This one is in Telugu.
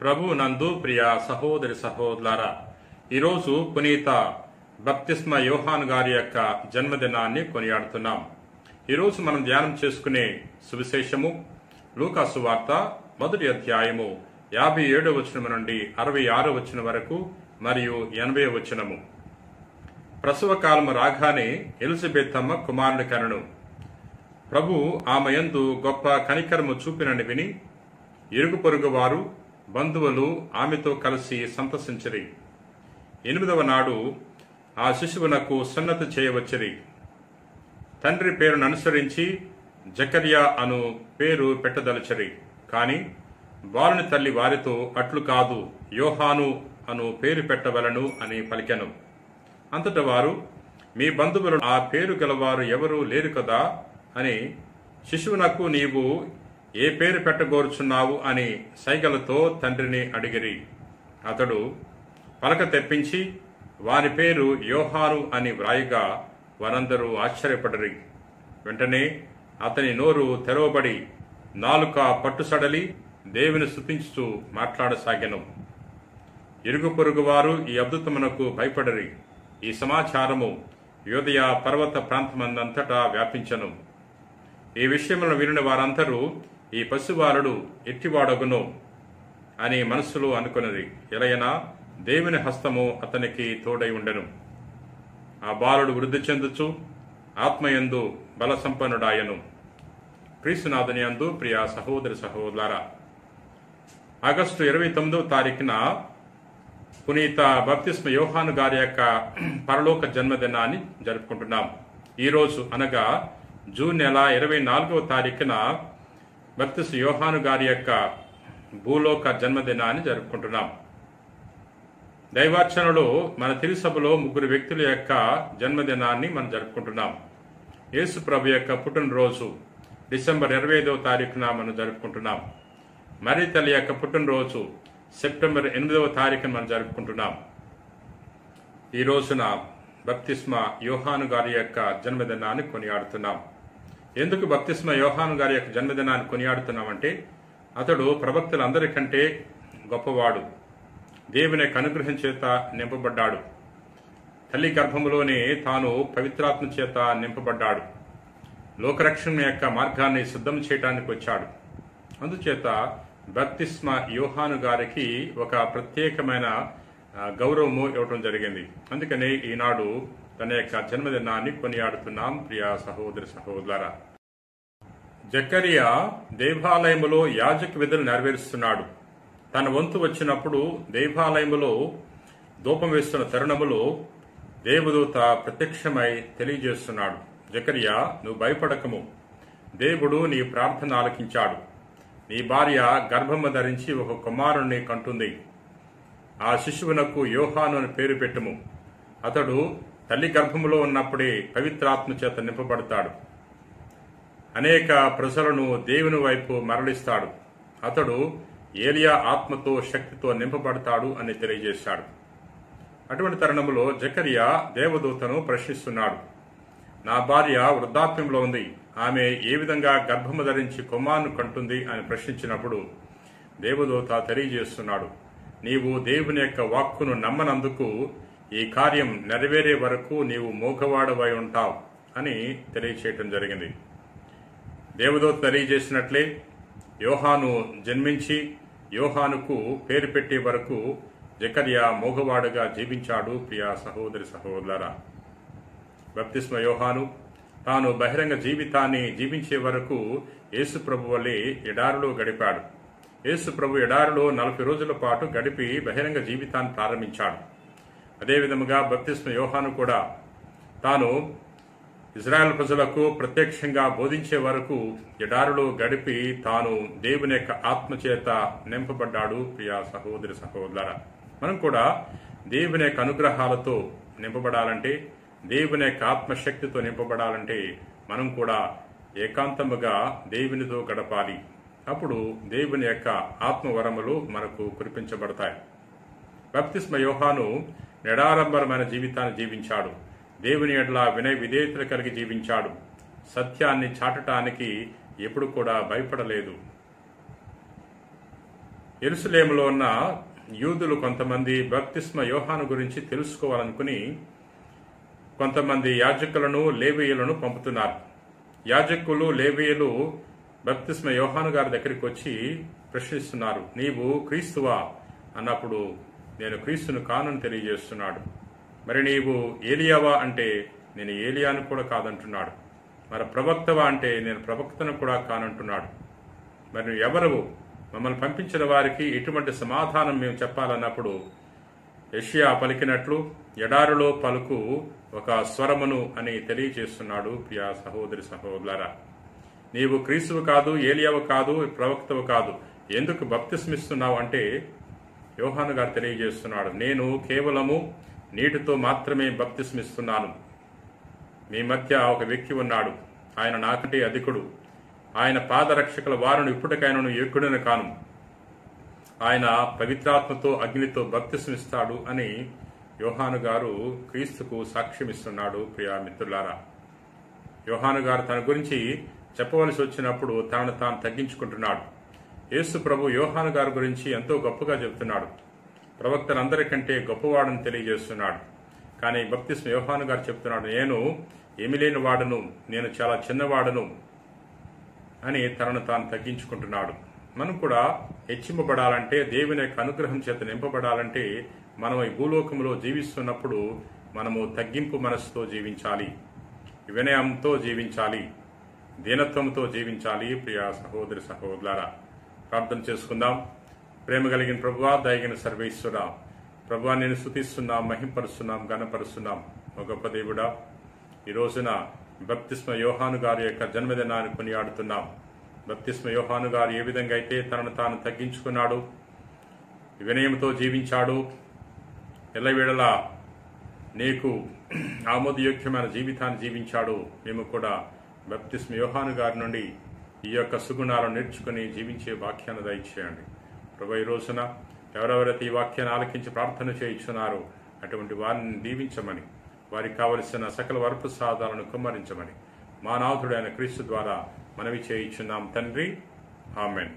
ప్రభు నందు ప్రియ సహోదరి సహోదరులారా, ఈరోజు పునీత బప్తిస్మ యోహాను గారి యొక్క జన్మదినాన్ని కొనియాడుతున్నాం. ఈరోజు మనం ధ్యానం చేసుకునే సువిశేషము లూకా సువార్త 1వ అధ్యాయము 57వ వచనం నుండి 66వ వచనం వరకు మరియు 80వ వచనము. ప్రసవ కాలము రాగానే ఎలిజబెతమ్మ కుమారుని కనెను. ప్రభు ఆమె యందు గొప్ప కనికరము చూపినని విని ఇరుగు పొరుగు వారు బంధువులు ఆమెతో కలిసి సంతసించిరి. 8వ నాడు ఆ శిశువునకు సున్నతి చేయవచ్చిరి. తండ్రి పేరును అనుసరించి జకర్యా అను పేరు పెట్టదలచరి. కాని బాలుని తల్లి వారితో అట్లు కాదు, యోహాను అను పేరు పెట్టవలను అని పలికెను. అంతట వారు, మీ బంధువులు ఆ పేరు గలవారు ఎవరు లేరు కదా అని, శిశువునకు నీవు ఏ పేరు పెట్టగోరుచున్నావు అని సైగలతో తండ్రిని అడిగిరి. అతడు పలక తెప్పించి వారి పేరు యోహాను అని వ్రాయగా వారందరూ ఆశ్చర్యపడిరి. వెంటనే అతని నోరు తెరవబడి నాలుక పట్టుసడలి దేవుని స్తుతించుచూ మాట్లాడసాగెను. ఇరుగు పొరుగు వారు ఈ అద్భుతమునకు భయపడిరి. ఈ సమాచారము యూదయ పర్వత ప్రాంతమందంతటా వ్యాపించెను. ఈ విషయములను వినిన వారందరూ ఈ పసిబాలుడు ఎట్టివాడగును అని మనస్సులో అనుకున్నది. ఎలయనా దేవుని హస్తము అతనికి తోడై ఉండెను. ఆ బాలుడు వృద్ధి చెందుచు ఆత్మయందు బల సంపన్నుడాయను. క్రీస్తునాథుని యందు ప్రియ సహోదరి సహోదరులారా, ఆగస్టు 29వ తారీఖున పునీత బప్తిస్మ యోహాను గారి యొక్క పరలోక జన్మదినాన్ని జరుపుకుంటున్నాం. ఈరోజు అనగా జూన్ నెల 24వ తారీఖున బప్తిస్మ యోహాను గారి యొక్క భూలోక జన్మదినాన్ని జరుపుకుంటున్నాం. దైవార్చనలో మన తిరుసభలో 3 వ్యక్తుల యొక్క జన్మదినాన్ని మనం జరుపుకుంటున్నాం. యేసు ప్రభు యొక్క పుట్టినరోజు డిసెంబర్ 25వ తారీఖున మనం జరుపుకుంటున్నాం. మరి తల్లి యొక్క పుట్టినరోజు సెప్టెంబర్ 8వ తారీఖున మనం జరుపుకుంటున్నాం. ఈ రోజున బప్తిస్మ యోహాను గారి యొక్క జన్మదినాన్ని కొనియాడుతున్నాం. ఎందుకు బప్తిస్మ యోహాను గారి యొక్క జన్మదినాన్ని కొనియాడుతున్నామంటే, అతడు ప్రవక్తలందరికంటే గొప్పవాడు. దేవుని యొక్క అనుగ్రహం చేత నింపబడ్డాడు. తల్లి గర్భములోనే తాను పవిత్రాత్మ చేత నింపబడ్డాడు. లోకరక్షణ యొక్క మార్గాన్ని సిద్ధం చేయడానికి వచ్చాడు. అందుచేత బప్తిస్మ యోహాను గారికి ఒక ప్రత్యేకమైన గౌరవము ఇవ్వటం జరిగింది. అందుకనే ఈనాడు తన యొక్క జన్మదినాన్ని కొనియాడుతున్నాం. ప్రియ సహోదరి సహోదరులారా, జకరియా దేవాలయములో యాజక విధులు నెరవేరుస్తున్నాడు. తన వంతు వచ్చినప్పుడు దేవాలయములో ధూపం వేస్తున్న తరుణములో దేవదూత ప్రత్యక్షమై తెలియజేస్తున్నాడు, జకరియా, నువ్వు భయపడకము, దేవుడు నీ ప్రార్థన ఆలకించాడు. నీ భార్య గర్భము ధరించి ఒక కుమారుణ్ణి కంటుంది. ఆ శిశువునకు యోహాను అని పేరు పెట్టుము. అతడు తల్లి గర్భములో ఉన్నప్పుడే పవిత్రాత్మ చేత నింపబడతాడు. అనేక ప్రజలను దేవుని వైపు మరలిస్తాడు. అతడు ఏలియా ఆత్మతో శక్తితో నింపబడతాడు అని తెలియజేశాడు. అటువంటి తరుణంలో జకరియా దేవదూతను ప్రశ్నిస్తున్నాడు. నా భార్య వృద్ధాప్యంలో ఉంది, ఆమె ఏ విధంగా గర్భము ధరించి కుమారుని కంటుంది అని ప్రశ్నించినప్పుడు దేవదూత తెలియజేస్తున్నాడు, నీవు దేవుని యొక్క వాక్కును నమ్మనందుకు ఈ కార్యం నెరవేరే వరకు నీవు మూగవాడవై ఉంటావు అని తెలియచేయటం జరిగింది. దేవదూత తెలియజేసినట్లే యోహాను జన్మించి యోహానుకు పేరు పెట్టే వరకు జకరియా మూగవాడుగా జీవించాడు. ప్రియ సహోదరి సహోదరులారా, బప్తిస్మ యోహాను తాను బహిరంగ జీవితాన్ని జీవించే వరకు యేసు ప్రభు వలె ఎడారిలో గడిపాడు. యేసు ప్రభు ఎడారిలో 40 రోజుల పాటు గడిపి బహిరంగ జీవితాన్ని ప్రారంభించాడు. అదేవిధముగా బప్తిస్మ యోహాను కూడా తాను ఇజ్రాయెల్ ప్రజలకు ప్రత్యక్షంగా బోధించే వరకు ఎడారిలో గడిపి తాను దేవుని యొక్క ఆత్మచేత నింపబడ్డాడు. ప్రియ సహోదరి సహోదరులారా, మనం కూడా దేవుని యొక్క అనుగ్రహాలతో నింపబడాలంటే, దేవుని యొక్క ఆత్మశక్తితో నింపబడాలంటే మనం కూడా ఏకాంతముగా దేవునితో గడపాలి. అప్పుడు దేవుని యొక్క ఆత్మవరములు మనకు కురిపించబడతాయి. బప్తిస్మ యోహాను నిరాడంబరమైన జీవితాన్ని జీవించాడు. దేవుని ఎడల వినయ విధేయతలు కలిగి జీవించాడు. సత్యాన్ని చాటటానికి ఎప్పుడు కూడా భయపడలేదు. యెరూషలేములో ఉన్న యూదులు కొంతమంది బప్తిస్మ యోహాను గురించి తెలుసుకోవాలనుకుని కొంతమంది యాజకులను లేవీయులను పంపుతున్నారు. యాజకులు లేవీయులు బప్తిస్మ యోహాను గారి దగ్గరికి వచ్చి ప్రశ్నిస్తున్నారు, నీవు క్రీస్తువా అన్నప్పుడు నేను క్రీస్తును కానని తెలియజేస్తున్నాడు. మరి నీవు ఏలియావా అంటే నేను ఏలియాను కూడా కాదంటున్నాడు. మరి ప్రవక్తవా అంటే నేను ప్రవక్తను కూడా కానంటున్నాడు. మరి నువ్వు ఎవరు? మమ్మల్ని పంపించిన వారికి ఎటువంటి సమాధానం మేము చెప్పాలన్నప్పుడు యెషయా పలికినట్లు ఎడారిలో పలుకు ఒక స్వరమును అని తెలియజేస్తున్నాడు. ప్రియా సహోదరి సహోదరులారా, నీవు క్రీస్తువు కాదు, ఏలియావు కాదు, ప్రవక్తవు కాదు, ఎందుకు బప్తిస్మిస్తున్నావు అంటే యోహాను గారు తెలియజేస్తున్నాడు, నేను కేవలము నీటితో మాత్రమే బప్తిస్మిస్తున్నాను. మీ మధ్య ఒక వ్యక్తి ఉన్నాడు, ఆయన నాకంటే అధికుడు, ఆయన పాదరక్షకుల వారును ఇప్పటికైనా యోగ్యుడని కాను, ఆయన పవిత్రాత్మతో అగ్నితో బప్తిస్మిస్తాడు అని యోహాను గారు క్రీస్తుకు సాక్ష్యమిస్తున్నాడు. ప్రియా మిత్రులారా, యోహాను గారు తన గురించి చెప్పవలసి వచ్చినప్పుడు తనను తాను తగ్గించుకుంటున్నాడు. యేసు ప్రభు యోహాను గారి గురించి ఎంతో గొప్పగా చెబుతున్నాడు. ప్రవక్తలందరికంటే గొప్పవాడని తెలియజేస్తున్నాడు. కానీ బప్తిస్మ యోహాను గారు చెప్తున్నాడు, నేను ఏమి లేని వాడను, నేను చాలా చిన్నవాడను అని తనను తాను తగ్గించుకుంటున్నాడు. మనం కూడా హెచ్చింపబడాలంటే, దేవుని యొక్క అనుగ్రహం చేత నింపబడాలంటే మనం ఈ భూలోకంలో జీవిస్తున్నప్పుడు మనము తగ్గింపు మనసుతో జీవించాలి, వినయంతో జీవించాలి, దీనత్వంతో జీవించాలి. ప్రియా సహోదరి సహోదరులారా, ప్రార్థన చేసుకుందాం. ప్రేమ కలిగిన ప్రభువా, దయగిన సర్వేశ్వరా, ప్రభువా నేను స్తుతిస్తున్నాం, మహింపరుస్తున్నాం, ఘనపరుస్తున్నాం. ఒక గొప్ప దేవుడా, ఈ రోజున బప్తిస్మ యోహాను గారి యొక్క జన్మదినాన్ని కొనియాడుతున్నాం. బప్తిస్మ యోహాను గారు ఏ విధంగా అయితే తనను తాను తగ్గించుకున్నాడు, వినయంతో జీవించాడు, ఎల్లవేళలా నీకు ఆమోదయోగ్యమైన జీవితాన్ని జీవించాడు, మేము కూడా బప్తిస్మ యోహాను గారి నుండి ఈ యొక్క సుగుణాలను నేర్చుకుని జీవించే వాక్యాన్ని దయచేయండి. ప్రభు ఈ రోజున ఎవరెవరైతే ఈ వాక్యాన్ని ఆలకించి ప్రార్థన చేయించున్నారో అటువంటి వారిని దీవించమని, వారికి కావలసిన సకల వరపు సాధాలను కుమ్మరించమని మా నాథుడైన క్రీస్తు ద్వారా మనవి చేయించున్నాం తండ్రి. ఆమెన్.